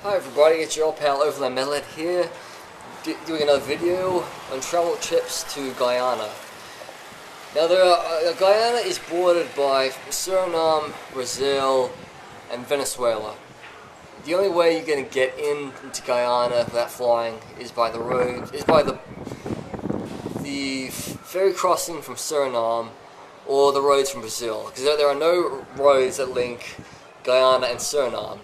Hi everybody, it's your old pal Overland Metalhead here, doing another video on travel trips to Guyana. Now Guyana is bordered by Suriname, Brazil, and Venezuela. The only way you're going to get into Guyana without flying is by the ferry crossing from Suriname or the roads from Brazil, because there are no roads that link Guyana and Suriname.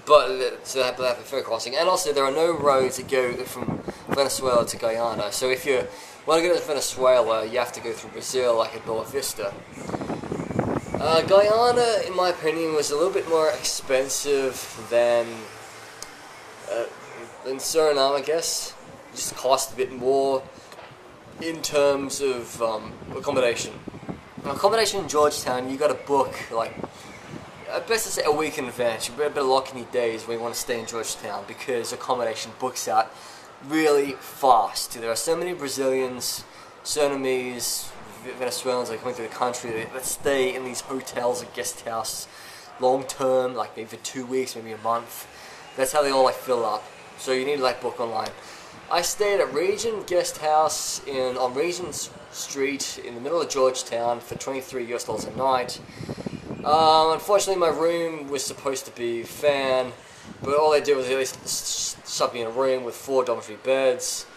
But so they have a ferry crossing, and also there are no roads that go from Venezuela to Guyana. So if you want to go to Venezuela, you have to go through Brazil, like at Boa Vista. Guyana, in my opinion, was a little bit more expensive than Suriname, I guess. It just cost a bit more in terms of accommodation. Now, accommodation in Georgetown, you got to book like. Best to say a week in advance. You better lock in your days when you want to stay in Georgetown, because accommodation books out really fast. There are so many Brazilians, Surinamese, Venezuelans that come into the country that stay in these hotels or guest houses long term, like maybe for 2 weeks, maybe a month. That's how they all fill up. So you need to book online. I stayed at Regent Guest House on Regent Street in the middle of Georgetown for $23 a night. Unfortunately, my room was supposed to be fan, but all they did was they stuck me in a room with 4 dormitory beds.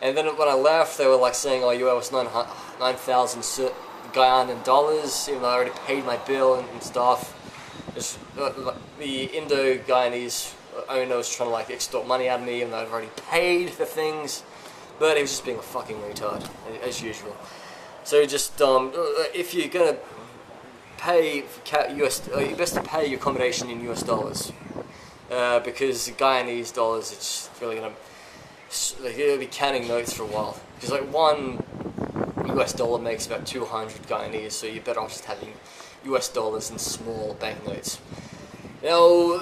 And then when I left, they were saying, "Oh, you owe us 9,000 Guyanan dollars," even though I already paid my bill and stuff. The Indo-Guyanese owner was trying to extort money out of me, even though I've already paid the things. But he was just being a fucking retard, as usual. So just if you're gonna pay US, you best to pay your accommodation in US dollars, because the Guyanese dollars, it's really they're gonna be counting notes for a while, because one US dollar makes about 200 Guyanese, so you're better off just having US dollars in small banknotes. Now,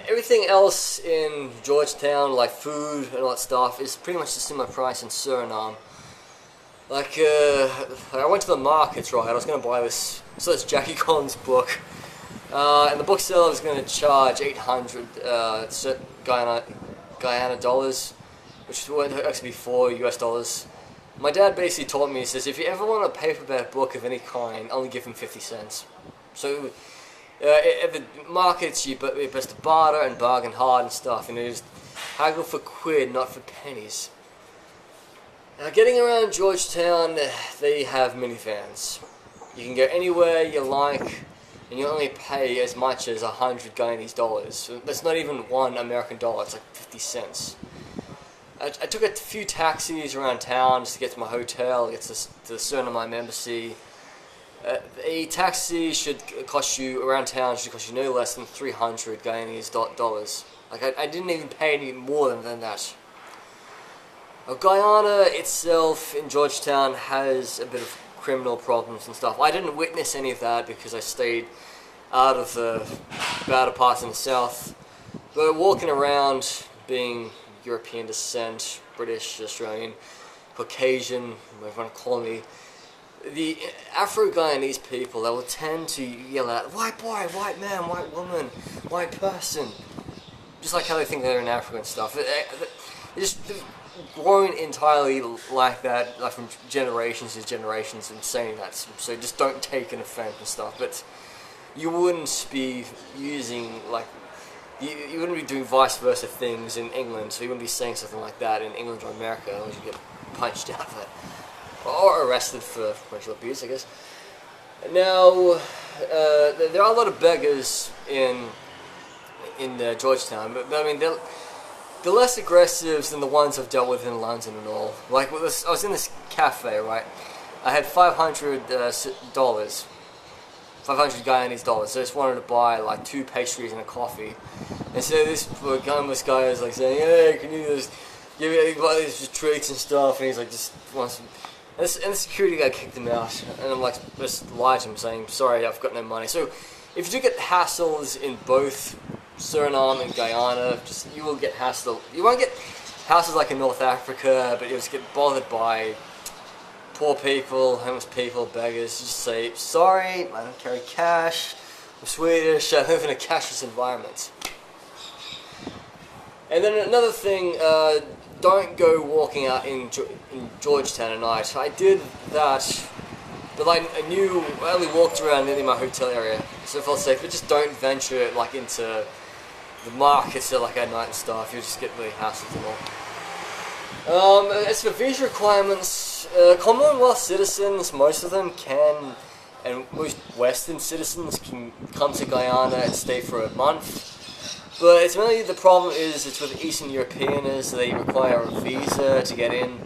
everything else in Georgetown, like food and all that stuff, is pretty much the similar price in Suriname. I went to the markets, right? I was going to buy this. So it's Jackie Collins' book, and the bookseller was going to charge 800 Guyana dollars, which would actually be 4 US dollars. My dad basically taught me, he says, if you ever want a paperback book of any kind, only give him 50 cents. So at the markets, you're best to barter and bargain hard and stuff, and just haggle for quid, not for pennies. Now, getting around Georgetown, they have minivans. You can go anywhere you like, and you only pay as much as 100 Guyanese dollars. So that's not even $1 American dollar, it's 50 cents. I took a few taxis around town just to get to my hotel, get to the Suriname embassy. A taxi should cost you, around town, should cost you no less than 300 Guyanese dollars. I didn't even pay any more than that. Guyana itself in Georgetown has a bit of criminal problems and stuff. I didn't witness any of that because I stayed out of the better parts in the south. But walking around, being European descent, British, Australian, Caucasian, whatever you want to call me, the Afro-Guyanese people, they will tend to yell out, "White boy, white man, white woman, white person," just like how they think they're in Africa and stuff. They've grown entirely like that, from generations to generations, and saying that. So just don't take an offense and stuff. But you wouldn't be using you wouldn't be doing vice versa things in England. So you wouldn't be saying something like that in England or America, unless you get punched out of it or arrested for racial abuse, I guess. Now, there are a lot of beggars in Georgetown, but I mean they're less aggressive than the ones I've dealt with in London and all. I was in this cafe, right? I had $500 Guyanese dollars. So I just wanted to buy 2 pastries and a coffee. And so this guy was saying, "Hey, can you just give me these treats and stuff?" And he's just wants some. And the security guy kicked him out. And I'm just lied to him, saying, "Sorry, I've got no money." So if you do get hassles in both Suriname and Guyana, you will get hassled. You won't get hassles like in North Africa, but you'll just get bothered by poor people, homeless people, beggars. Just say, "Sorry, I don't carry cash. I'm Swedish. I live in a cashless environment." And then another thing, don't go walking out in Georgetown at night. I did that, but I only walked around nearly my hotel area, so I felt safe. But just don't venture like into the markets at night and stuff. You'll just get really hassled and all. As for visa requirements, Commonwealth citizens, most of them can, and most Western citizens can come to Guyana and stay for a month. But it's mainly the problem is it's with Eastern Europeans, they require a visa to get in.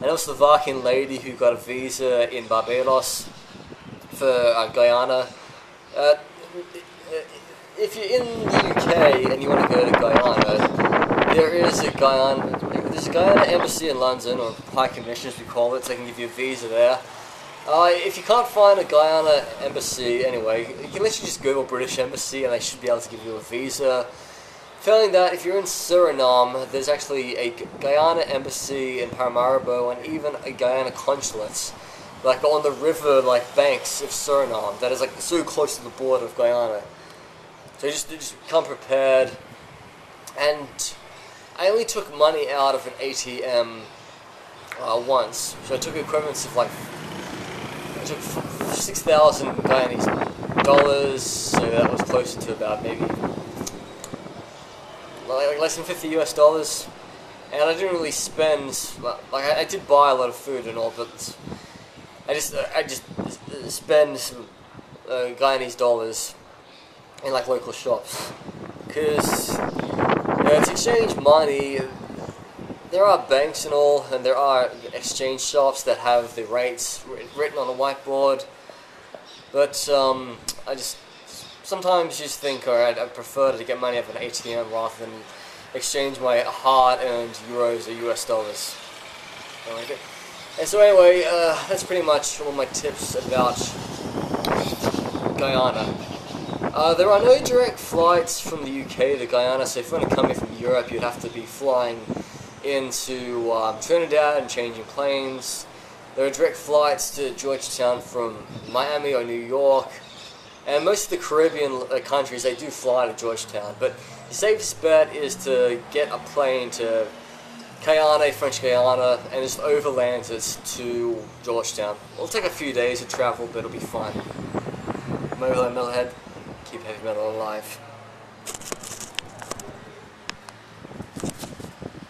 And also the Slovakian lady who got a visa in Barbados for Guyana. If you're in the UK and you want to go to Guyana, there's a Guyana embassy in London, or High Commission as we call it, so they can give you a visa there. If you can't find a Guyana embassy anyway, you can literally just Google British Embassy and they should be able to give you a visa. Failing that, if you're in Suriname, there's actually a Guyana embassy in Paramaribo and even a Guyana consulate, on the river banks of Suriname, that is so close to the border of Guyana. So just come prepared. And I only took money out of an ATM once, so I took equivalents of I took 6,000 Guyanese dollars, so that was closer to about maybe less than $50 US, and I didn't really spend. I did buy a lot of food and all, but I just spend some Guyanese dollars in local shops, because to exchange money, there are banks and all, and there are exchange shops that have the rates written on a whiteboard, but I just sometimes just think, alright, I prefer to get money out of an ATM rather than exchange my hard-earned euros or US dollars. And so anyway, that's pretty much all my tips about Guyana. There are no direct flights from the UK to Guyana, so if you want to come here from Europe, you'd have to be flying into Trinidad and changing planes. There are direct flights to Georgetown from Miami or New York. And most of the Caribbean countries, they do fly to Georgetown, but the safest bet is to get a plane to Guyana, French Guyana, and just overland it to Georgetown. It'll take a few days of travel, but it'll be fun. Metalhead, keep heavy metal alive.